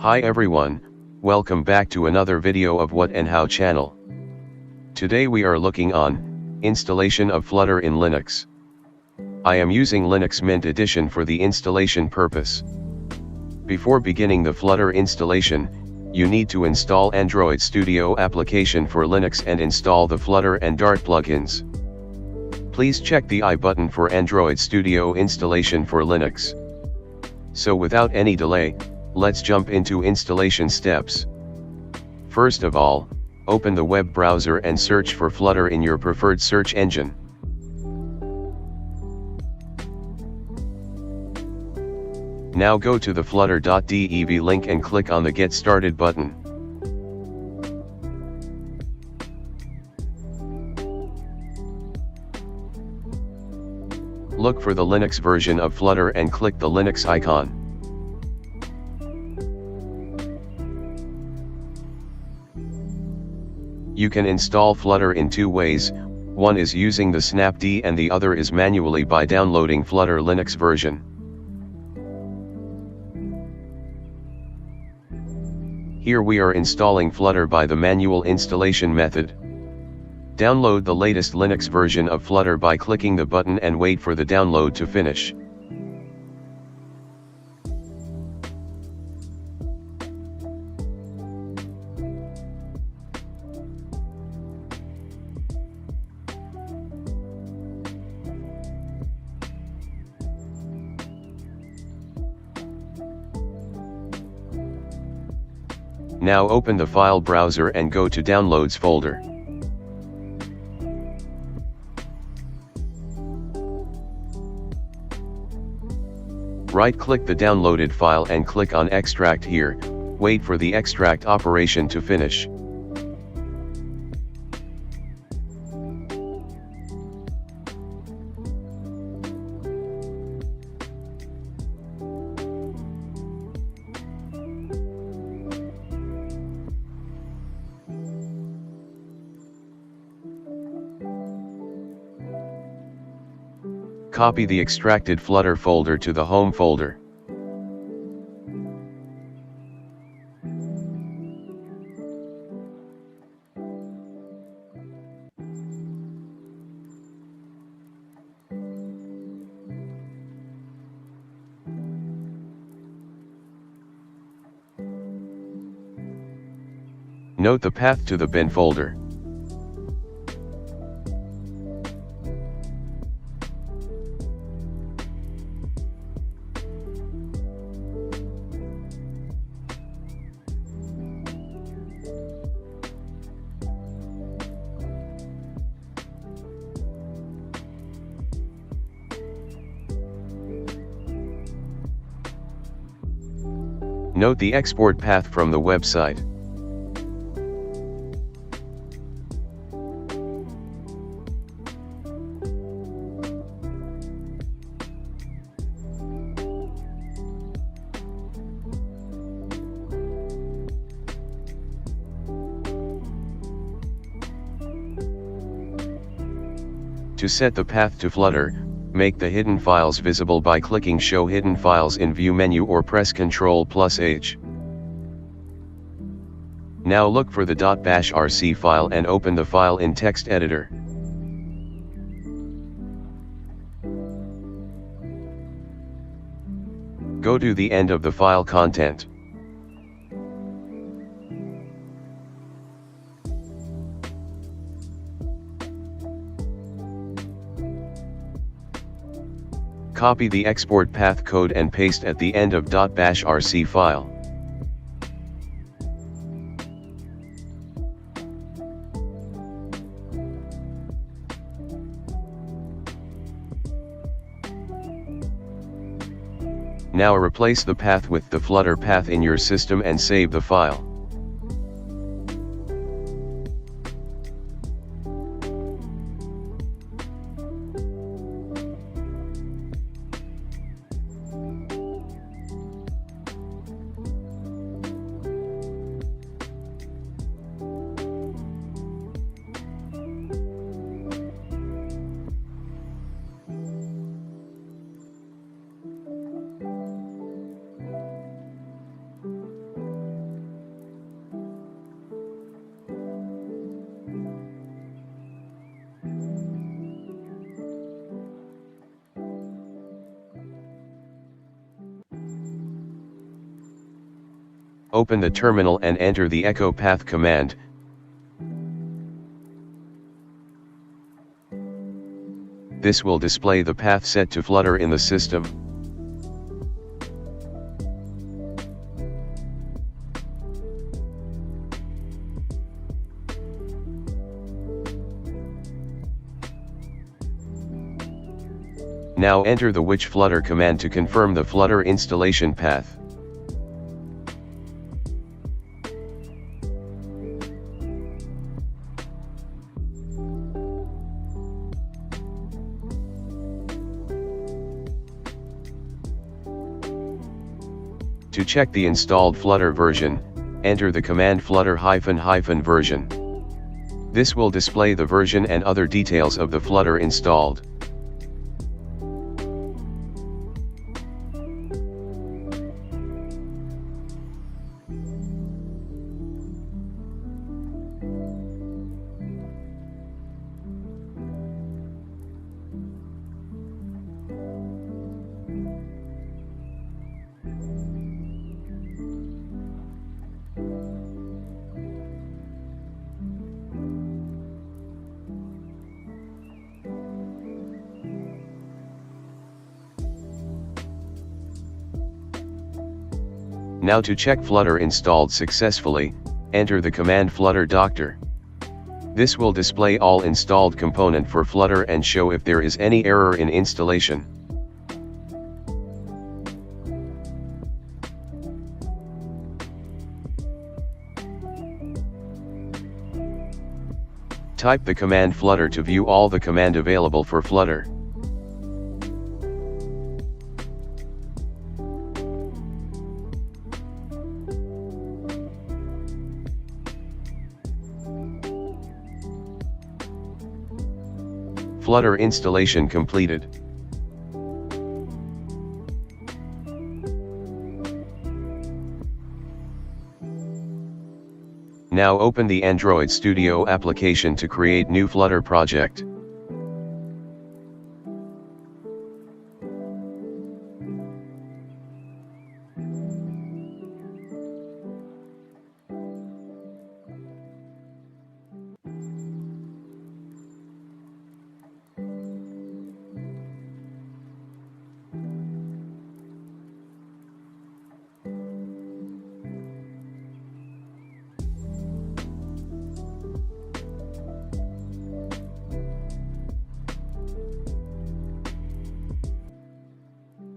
Hi everyone, welcome back to another video of What and How channel. Today we are looking on installation of Flutter in Linux. I am using Linux Mint Edition for the installation purpose. Before beginning the Flutter installation, you need to install Android Studio application for Linux and install the Flutter and Dart plugins. Please check the I button for Android Studio installation for Linux. So without any delay, let's jump into installation steps. First of all, open the web browser and search for Flutter in your preferred search engine. Now go to the flutter.dev link and click on the Get Started button. Look for the Linux version of Flutter and click the Linux icon. You can install Flutter in two ways, one is using the snapd and the other is manually by downloading Flutter Linux version. Here we are installing Flutter by the manual installation method. Download the latest Linux version of Flutter by clicking the button and wait for the download to finish. Now open the file browser and go to Downloads folder. Right-click the downloaded file and click on Extract here, wait for the extract operation to finish. Copy the extracted Flutter folder to the home folder. Note the path to the bin folder. Note the export path from the website. To set the path to Flutter, make the hidden files visible by clicking Show Hidden Files in View menu or press Ctrl+H. Now look for the .bashrc file and open the file in text editor. Go to the end of the file content. Copy the export path code and paste at the end of .bashrc file. Now replace the path with the Flutter path in your system and save the file. Open the terminal and enter the echo path command. This will display the path set to Flutter in the system. Now enter the which Flutter command to confirm the Flutter installation path. To check the installed Flutter version, enter the command flutter ---- version. This will display the version and other details of the Flutter installed. Now to check Flutter installed successfully, enter the command flutter doctor. This will display all installed component for Flutter and show if there is any error in installation. Type the command flutter to view all the command available for Flutter. Flutter installation completed. Now open the Android Studio application to create new Flutter project.